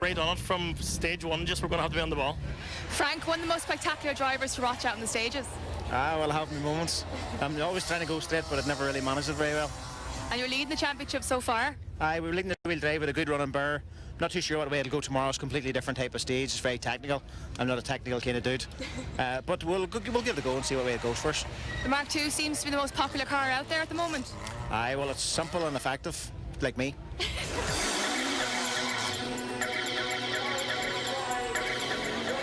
right on it from stage one, just we're going to have to be on the ball. Frank, one of the most spectacular drivers to watch out on the stages. Well, I have my moments. I'm always trying to go straight, but I've never really managed it very well. And you're leading the championship so far? We were leading the wheel drive with a good running bar. Not too sure what way it'll go tomorrow. It's a completely different type of stage. It's very technical. I'm not a technical kind of dude. But we'll give it a go and see what way it goes first. The Mark II seems to be the most popular car out there at the moment. Well, it's simple and effective, like me.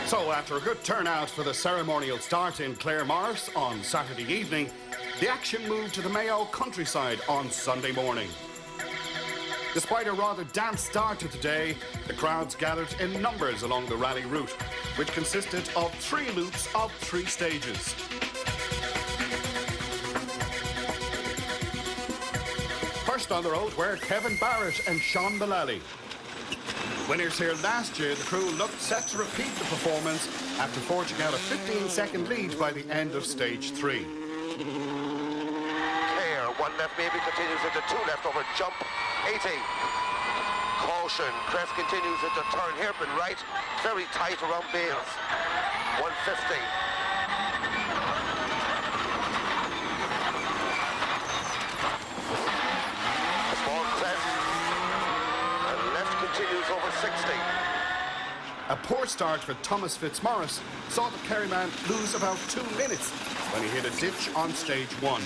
So after a good turnout for the ceremonial start in Claremorris on Saturday evening, the action moved to the Mayo countryside on Sunday morning. Despite a rather damp start to the day, the crowds gathered in numbers along the rally route, which consisted of 3 loops of 3 stages. First on the road were Kevin Barrett and Sean Mullally. Winners here last year, the crew looked set to repeat the performance after forging out a 15-second lead by the end of stage 3. Care, 1 left maybe continues into 2 left over jump, 80. Caution, Crest continues into turn hairpin right, very tight around Bales, 150. Small crest, and left continues over 60. A poor start for Thomas Fitzmaurice saw the Kerryman lose about 2 minutes when he hit a ditch on stage 1.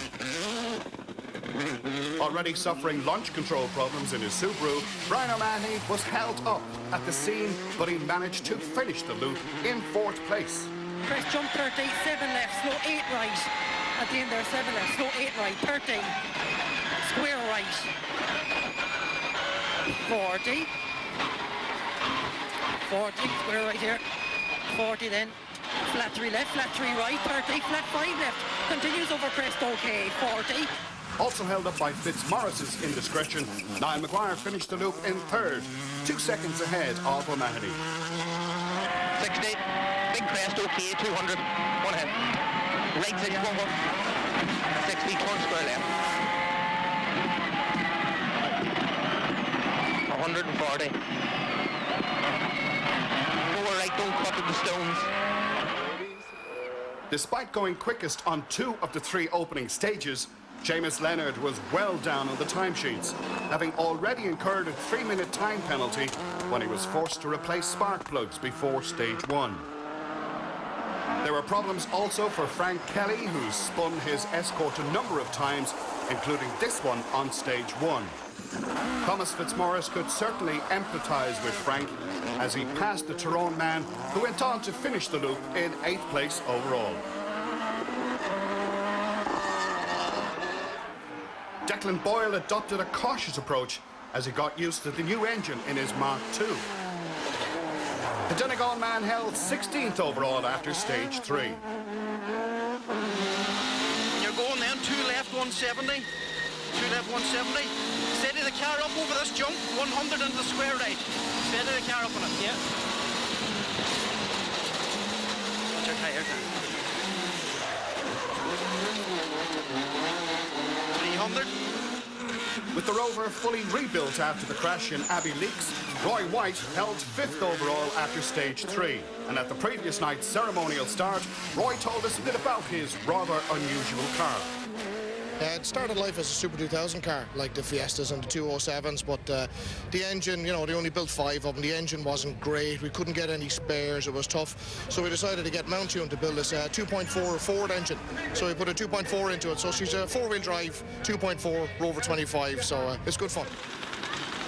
Already suffering launch control problems in his Subaru, Brian O'Mahony was held up at the scene, but he managed to finish the loop in 4th place. Press jump 30, 7 left, slow 8 right. At the end there, 7 left, slow 8 right, 30. Square right. 40. 40, square right here. 40 then. Flat 3 left, flat 3 right, 30, flat 5 left. Continues over crest, okay, 40. Also held up by Fitzmaurice's indiscretion, Niall McGowan finished the loop in 3rd, 2 seconds ahead of O'Mahony. 60, big crest, okay, 200, 1 ahead. Right 6, 1, 60, turn square left. 140. Over right, don't cut at the stones. Despite going quickest on 2 of the 3 opening stages, Seamus Leonard was well down on the timesheets, having already incurred a 3-minute time penalty when he was forced to replace spark plugs before stage 1. There were problems also for Frank Kelly, who spun his Escort a number of times, including this one on stage 1. Thomas Fitzmaurice could certainly empathise with Frank as he passed the Tyrone man, who went on to finish the loop in 8th place overall. Declan Boyle adopted a cautious approach as he got used to the new engine in his Mark II. The Donegal man held 16th overall after stage 3. You're going then, 2 left, 170. 2 left, 170. Steady the car up over this jump, 100 into the square right. Steady the car up on it, yeah. Watch your tyre down. 300. With the Rover fully rebuilt after the crash in Abbey Leaks, Roy White held 5th overall after stage 3. And at the previous night's ceremonial start, Roy told us a bit about his rather unusual car. It started life as a Super 2000 car, like the Fiestas and the 207s, but the engine, you know, they only built 5 of them. The engine wasn't great. We couldn't get any spares. It was tough. So we decided to get Mount Tune to build this 2.4 Ford engine. So we put a 2.4 into it. So she's a 4-wheel drive 2.4 Rover 25. So it's good fun.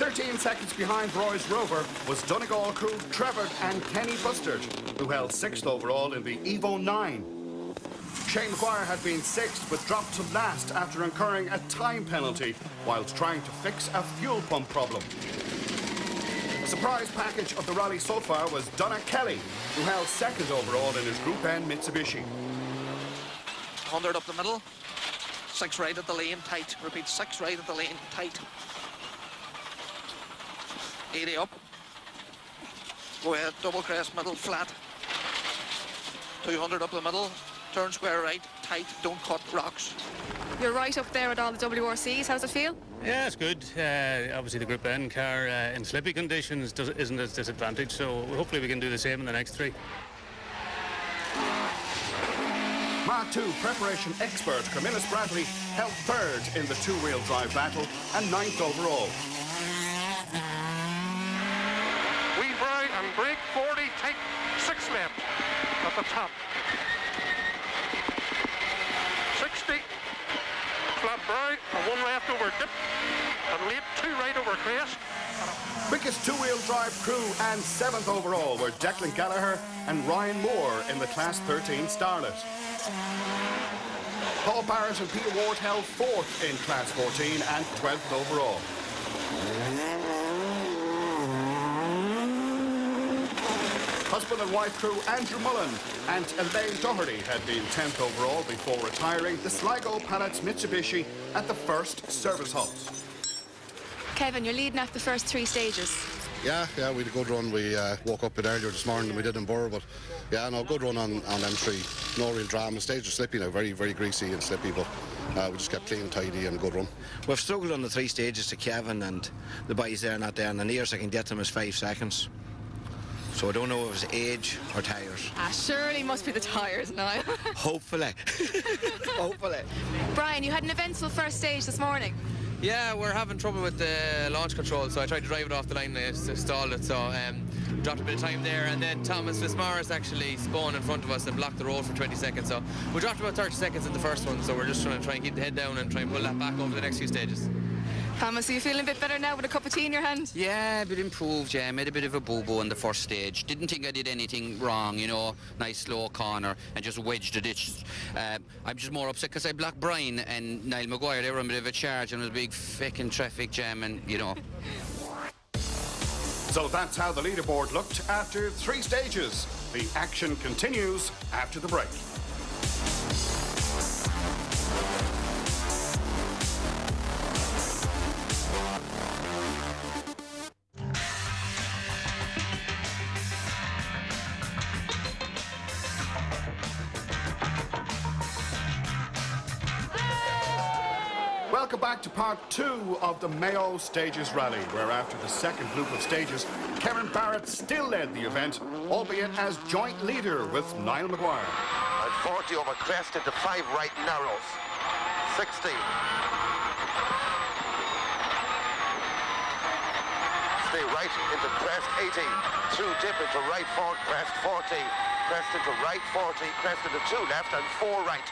13 seconds behind Roy's Rover was Donegal crew Trevor and Kenny Bustard, who held 6th overall in the Evo 9. Shane Maguire had been 6th but dropped to last after incurring a time penalty whilst trying to fix a fuel pump problem. The surprise package of the rally so far was Donna Kelly, who held 2nd overall in his Group N Mitsubishi. 100 up the middle, 6 right at the lane, tight. Repeat, 6 right at the lane, tight. 80 up. Go ahead, double crest, middle, flat. 200 up the middle. Turn square right, tight, don't cut rocks. You're right up there with all the WRCs. How's it feel? Yeah, it's good. Obviously, the Group N car in slippy conditions isn't as disadvantaged, so hopefully we can do the same in the next 3. Mark II preparation expert Camillus Bradley held third in the two-wheel drive battle and 9th overall. Wee bry and brake 40, take 6 left at the top. 60, flat bry, and 1 left over dip, and late 2 right over crest. Quickest two-wheel drive crew and 7th overall were Declan Gallagher and Ryan Moore in the Class 13 Starlet. Paul Barrett and Peter Ward held 4th in Class 14 and 12th overall. Husband and wife crew Andrew Mullen and Elaine Doherty had been 10th overall before retiring the Sligo Pallets Mitsubishi at the first service halt. Kevin, you're leading after the first 3 stages. Yeah, we had a good run. We woke up a bit earlier this morning than we did in Burr, but yeah, no, good run on M3. No real drama. Stage was slippy now, very, very greasy and slippy, but we just kept clean and tidy and a good run. We've struggled on the 3 stages to Kevin and the boys there not there, and the nearest I can get them is 5 seconds. So I don't know if it's age or tyres. Surely must be the tyres, Niall. Hopefully. Hopefully. Brian, you had an eventful first stage this morning. Yeah, we're having trouble with the launch control, so I tried to drive it off the line and stalled it, so dropped a bit of time there, and then Thomas Fitzmaurice actually spun in front of us and blocked the road for 20 seconds, so we dropped about 30 seconds in the first one, so we're just trying to keep the head down and try and pull that back over the next few stages. Thomas, are you feeling a bit better now with a cup of tea in your hand? Yeah, a bit improved, yeah. Made a bit of a boo-boo in the first stage. Didn't think I did anything wrong, you know. Nice slow corner and just wedged the ditch. I'm just more upset because I blocked Brian and Niall Maguire. They were on a bit of a charge and it was a big fucking traffic jam and, you know. So that's how the leaderboard looked after 3 stages. The action continues after the break. Welcome back to part 2 of the Mayo Stages Rally, where after the second loop of stages, Kevin Barrett still led the event, albeit as joint leader with Niall Maguire. And 40 over crest into 5 right narrows. 60. Stay right into crest, 80. Through dip into right forward, crest, 40. Crest into right, 40. Crest into 2 left and 4 right.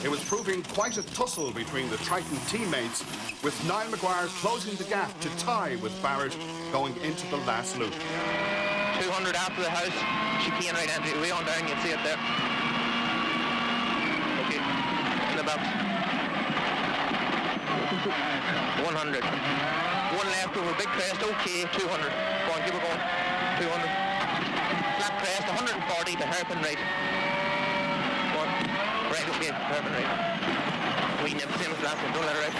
It was proving quite a tussle between the Triton teammates, with Niall Maguire closing the gap to tie with Barrett going into the last loop. 200 after the house. Chicane right, Andrew. Way on down, you can see it there. Okay, in the box. 100. 1 left over big crest, okay, 200. Go on, keep it going. 200. Flat crest, 140 to hairpin right. Right, okay, perfect, right. We never seen a flat one, don't let her out.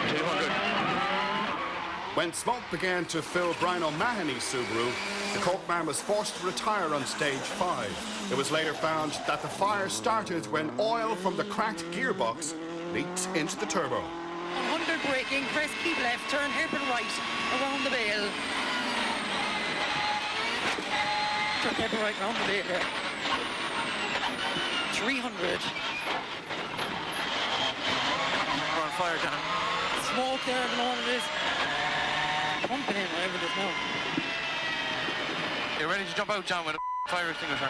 200. When smoke began to fill Brian O'Mahony's Subaru, the Corkman was forced to retire on stage 5. It was later found that the fire started when oil from the cracked gearbox leaked into the turbo. 100 braking, crest, keep left, turn hairpin right, around the bale. Turn hairpin right, around the bale there. 300. We're on fire, John. Smoke there, I don't know what it is. Pumping in, whatever it is now. You're ready to jump out, John, with a fire extinguisher.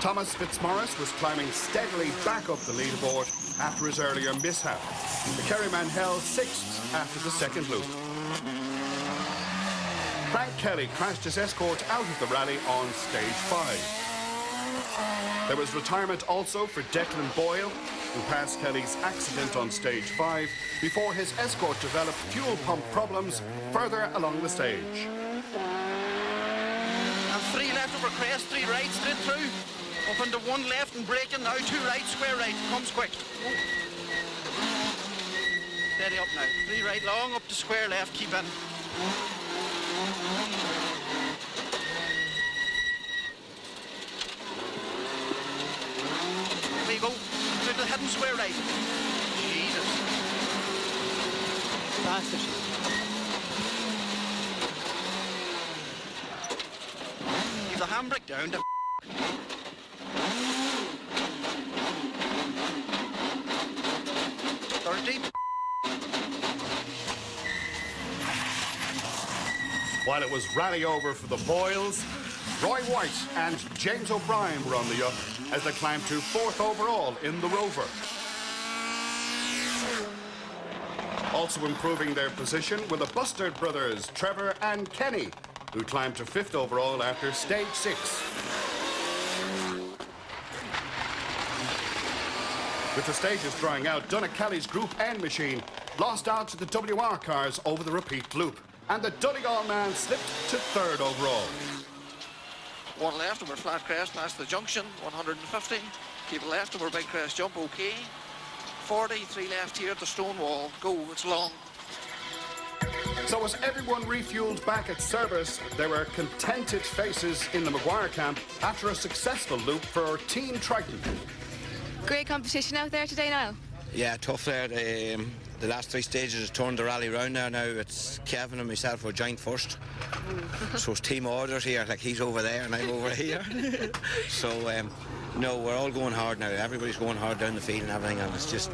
Thomas Fitzmaurice was climbing steadily back up the leaderboard after his earlier mishap. The Kerryman held 6th after the second loop. Frank Kelly crashed his Escort out of the rally on stage 5. There was retirement also for Declan Boyle, who passed Kelly's accident on stage 5 before his Escort developed fuel pump problems further along the stage. And 3 left over crest, 3 right, straight through. Up into 1 left and braking now, 2 right, square right, comes quick. Steady up now, 3 right long, up to square left, keep in. There you go, into the hidden square right. Jesus. Bastard. He's a handbrake down to 30. While it was rally over for the Boyles, Roy White and James O'Brien were on the up as they climbed to 4th overall in the Rover. Also improving their position were the Bustard brothers, Trevor and Kenny, who climbed to 5th overall after stage 6. With the stages drying out, Kelly's Group N machine lost out to the WR cars over the repeat loop, and the Donegal man slipped to 3rd overall. One left over flat crest past the junction, 150. Keep it left over big crest jump, okay. 40, 3 left here at the stone wall. Go, it's long. So as everyone refueled back at service, there were contented faces in the McGuire camp after a successful loop for Team Triton. Great competition out there today, Niall. Yeah, tough there. The last 3 stages has turned the rally round now. Now it's Kevin and myself who are joined first. So it's team orders here, like he's over there and I'm over here. So, no, we're all going hard now. Everybody's going hard down the field and everything, and it's just,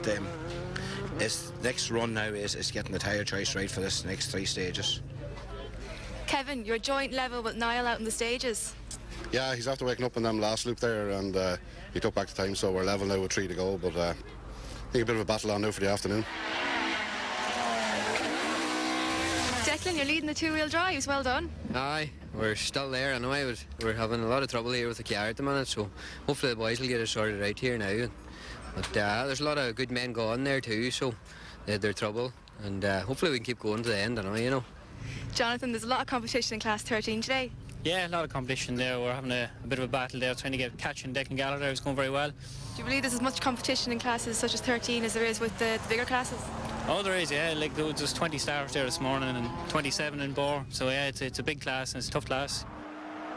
this next run now is getting the tyre choice right for this next 3 stages. Kevin, you're joint level with Niall out in the stages. Yeah, he's after waking up in them last loop there, and he took back the time, so we're level now with 3 to go, but I think a bit of a battle on now for the afternoon. Declan, you're leading the 2-wheel drives. Well done. Aye, we're still there anyway. We're having a lot of trouble here with the car at the minute, so hopefully the boys will get it sorted out here now. But there's a lot of good men going there too, so they had their trouble, and hopefully we can keep going to the end, you know. Jonathan, there's a lot of competition in Class 13 today. Yeah, a lot of competition there. We're having a bit of a battle there, trying to get catch and Declan Gallagher. It's going very well. Do you believe there's as much competition in classes such as 13 as there is with the bigger classes? Oh, there is, yeah. Like there was just 20 stars there this morning and 27 in Bore. So yeah, it's a big class and it's a tough class.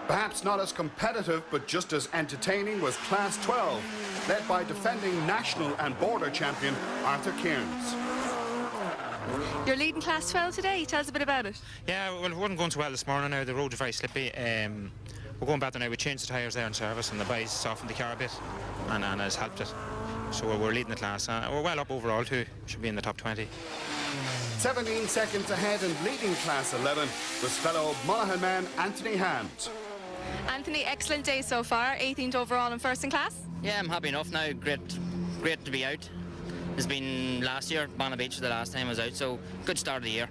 Perhaps not as competitive, but just as entertaining was Class 12, led by defending national and border champion Arthur Kearns. You're leading Class 12 today. Tell us a bit about it. Yeah, well, it wasn't going so well this morning now. The roads are very slippy. We're going better now. We changed the tyres there in service and the boys softened the car a bit and has helped it. So we're leading the class. We're well up overall too. Should be in the top 20. 17 seconds ahead and leading Class 11 was fellow Monaghan man Anthony Hand. Anthony, excellent day so far. 18th overall and first in class. Yeah, I'm happy enough now. Great to be out. It's been last year, Banna Beach the last time I was out, so good start of the year.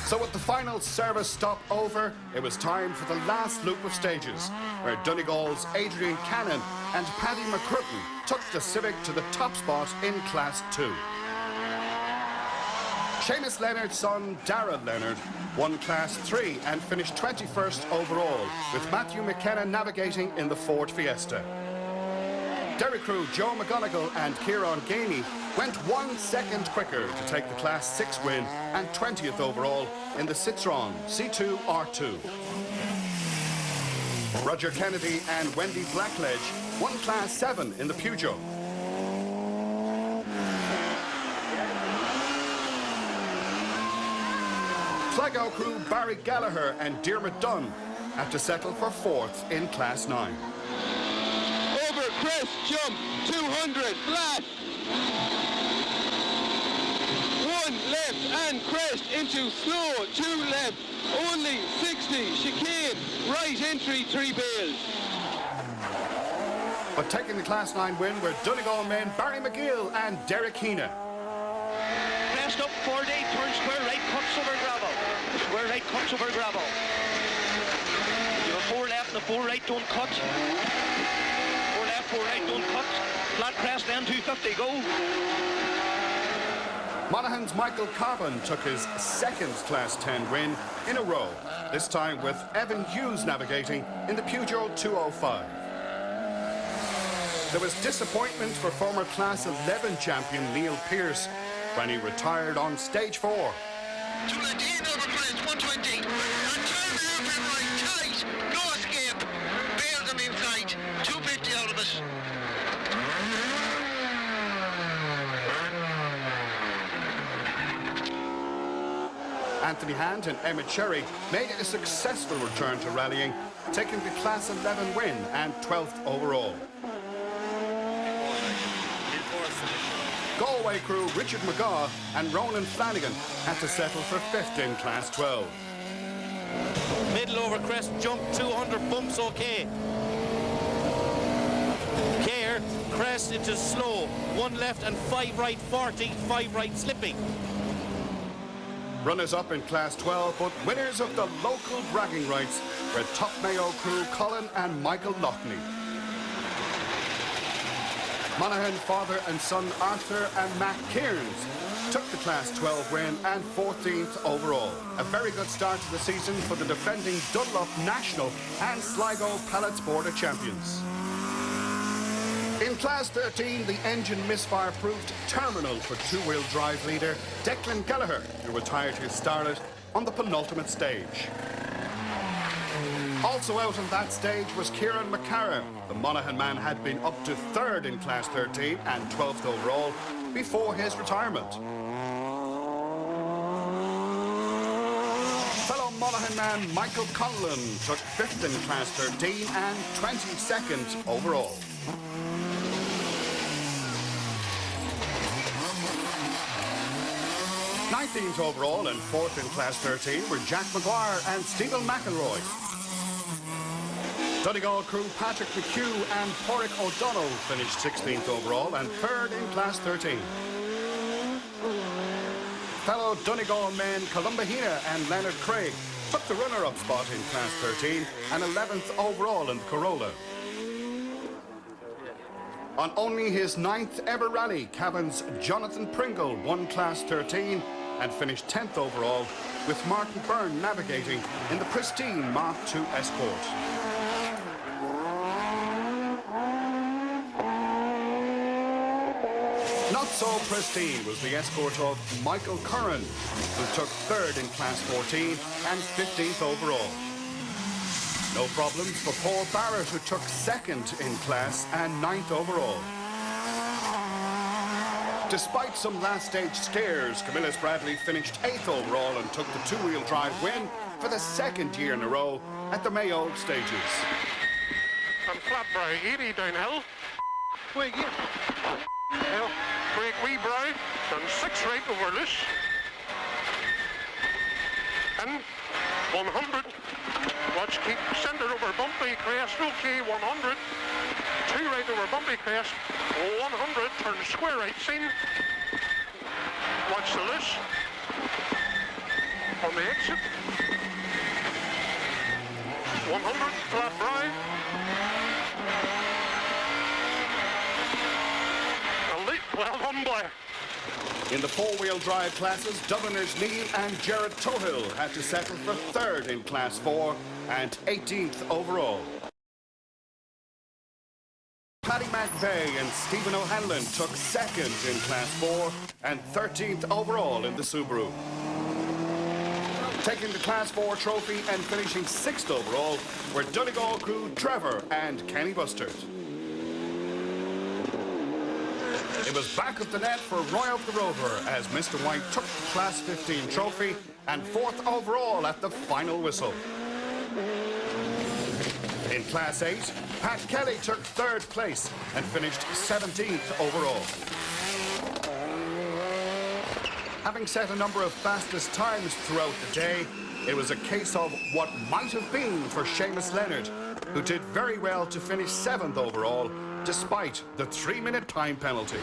So with the final service stop over, it was time for the last loop of stages, where Donegal's Adrian Cannon and Paddy McCrutten took the Civic to the top spot in Class 2. Seamus Leonard's son, Darragh Leonard, won Class 3 and finished 21st overall, with Matthew McKenna navigating in the Ford Fiesta. Derry crew Joe McGonigal and Kieran Ganey went 1 second quicker to take the Class 6 win and 20th overall in the Citroën C2 R2. Roger Kennedy and Wendy Blackledge won Class 7 in the Peugeot. Sligo crew Barry Gallagher and Dermot Dunn had to settle for 4th in Class 9. Over crest jump, 200 flat. 1 left and crest into slow, 2 left, only 60, chicane, right entry, 3 bales. But taking the Class 9 win were Donegal men Barry McGill and Derek Heena. Crest up 40, turn square right, cuts over gravel. Square right, cuts over gravel. You have 4 left and the 4 right, don't cut. 4 left, 4 right, don't cut. Flat crest, then 250, go. Monaghan's Michael Carbon took his 2nd Class 10 win in a row, this time with Evan Hughes navigating in the Peugeot 205. There was disappointment for former Class 11 champion Neil Pearce when he retired on stage 4. to the end over crest, 120. And turn hairpin right, tight, no escape. Bailed them inside, 250 out of it. Anthony Hand and Emma Cherry made a successful return to rallying, taking the Class 11 win and 12th overall. Galway crew Richard McGowan and Ronan Flanagan had to settle for 5th in Class 12. Middle over crest, jump 200, bumps okay. Care, crest into slow, 1 left and 5 right 40, 5 right slipping. Runners-up in Class 12, but winners of the local bragging rights were top Mayo crew Colin and Michael Loughney. Monaghan father and son Arthur and Matt Kearns took the Class 12 win and 14th overall. A very good start to the season for the defending Dunlop National and Sligo Pallets Border champions. In Class 13, the engine misfire proved terminal for two-wheel drive leader Declan Gallagher, who retired his starlet on the penultimate stage. Also out on that stage was Kieran McCarran. The Monaghan man had been up to 3rd in Class 13 and 12th overall before his retirement. Fellow Monaghan man Michael Conlon took 5th in Class 13 and 22nd overall. Nineteenth overall and 4th in Class 13 were Jack Maguire and Stephen McElroy. Donegal crew Patrick McHugh and Porrick O'Donnell finished 16th overall and 3rd in Class 13. Fellow Donegal men Columbahina and Leonard Craig took the runner-up spot in Class 13 and 11th overall in the Corolla. On only his 9th ever rally, Cavan's Jonathan Pringle won Class 13 and finished 10th overall, with Martin Byrne navigating in the pristine Mark II Escort. Not so pristine was the Escort of Michael Curran, who took 3rd in Class 14 and 15th overall. No problems for Paul Barrett, who took 2nd in class and 9th overall. Despite some last stage scares, Camillus Bradley finished 8th overall and took the two-wheel drive win for the 2nd year in a row at the Mayo stages. And Flatbrow 80 downhill. Wait, yeah. Well, break wee brow, and 6 right over loose. And 100. Watch, keep centre over bumpy crest, okay, 100. 2 right over bumpy crest, 100, turn square right scene. Watch the loose. On the exit. 100, flat brow. Well done, boy. In the 4-wheel drive classes, Dubliners Niall and Gerard Tohill had to settle for 3rd in Class 4 and 18th overall. Paddy McVeigh and Stephen O'Hanlon took 2nd in Class 4 and 13th overall in the Subaru. Taking the Class 4 trophy and finishing 6th overall were Donegal crew Trevor and Kenny Bustard. It was back of the net for Roy of the Rover as Mr. White took the Class 15 trophy and 4th overall at the final whistle. In Class 8, Pat Kelly took 3rd place and finished 17th overall. Having set a number of fastest times throughout the day, it was a case of what might have been for Seamus Leonard, who did very well to finish 7th overall despite the 3-minute time penalty.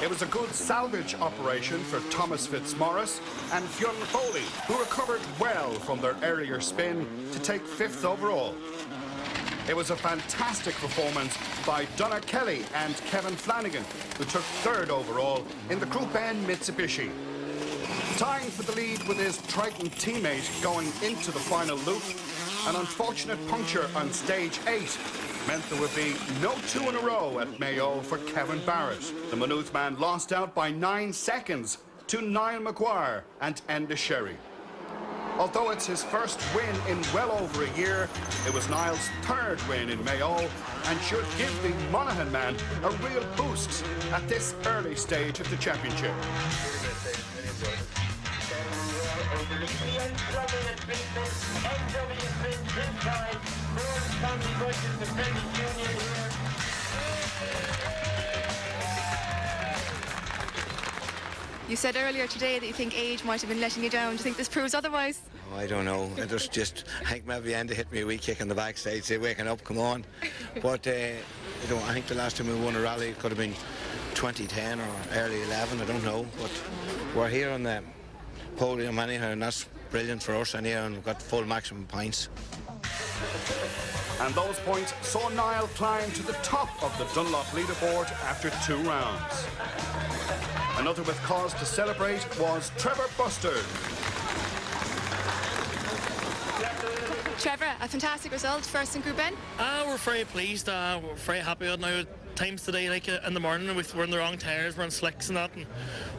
It was a good salvage operation for Thomas Fitzmaurice and Fionn Foley, who recovered well from their earlier spin to take 5th overall. It was a fantastic performance by Donna Kelly and Kevin Flanagan, who took 3rd overall in the Group N Mitsubishi. Tying for the lead with his Triton teammate going into the final loop, an unfortunate puncture on stage 8 meant there would be no 2 in a row at Mayo for Kevin Barrett. The Maynooth man lost out by 9 seconds to Niall McGuire and Enda Sherry. Although it's his first win in well over a year, it was Niall's third win in Mayo and should give the Monaghan man a real boost at this early stage of the championship. You said earlier today that you think age might have been letting you down. Do you think this proves otherwise? Oh, I don't know. I just think maybe Enda hit me a wee kick on the backside, say, waking up, come on. But I think the last time we won a rally it could have been 2010 or early 11, I don't know. But we're here on the podium anyhow, and that's brilliant for us anyhow, and we've got full maximum points. And those points saw Niall climb to the top of the Dunlop leaderboard after 2 rounds. Another with cause to celebrate was Trevor Bustard. Trevor, a fantastic result, first in Group N. We're very pleased. We're very happy with now. Times today, like in the morning, we're in the wrong tyres, we're in slicks and that, and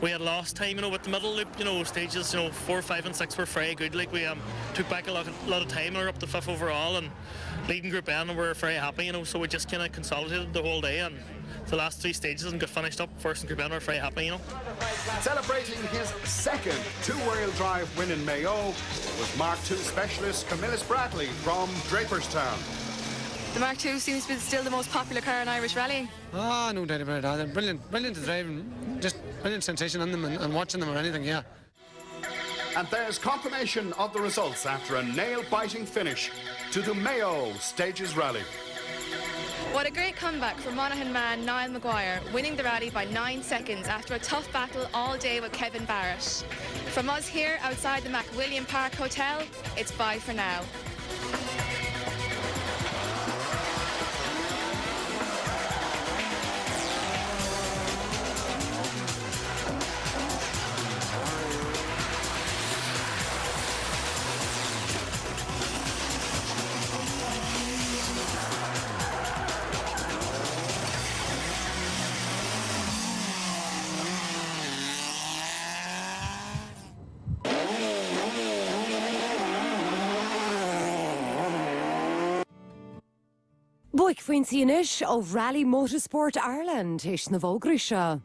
we had lost time, with the middle loop, stages, 4, 5 and 6 were very good. Like we took back a lot of time, and we're up to 5th overall and leading Group N, and we're very happy, so we just kind of consolidated the whole day, and the last 3 stages and got finished up first in Group N, we're very happy, Celebrating his second 2-wheel drive win in Mayo was Mark II specialist Camillus Bradley from Draperstown. The Mark II seems to be still the most popular car in Irish rallying. No doubt about that. They're brilliant to drive, and just brilliant sensation on them and watching them or anything, yeah. And there's confirmation of the results after a nail-biting finish to the Mayo Stages Rally. What a great comeback for Monaghan man Niall McGuire, winning the rally by 9 seconds after a tough battle all day with Kevin Barrett. From us here outside the McWilliam Park Hotel, it's bye for now. Buic faoin Sínis ó Rally Motorsport Ireland is na bhógra seo.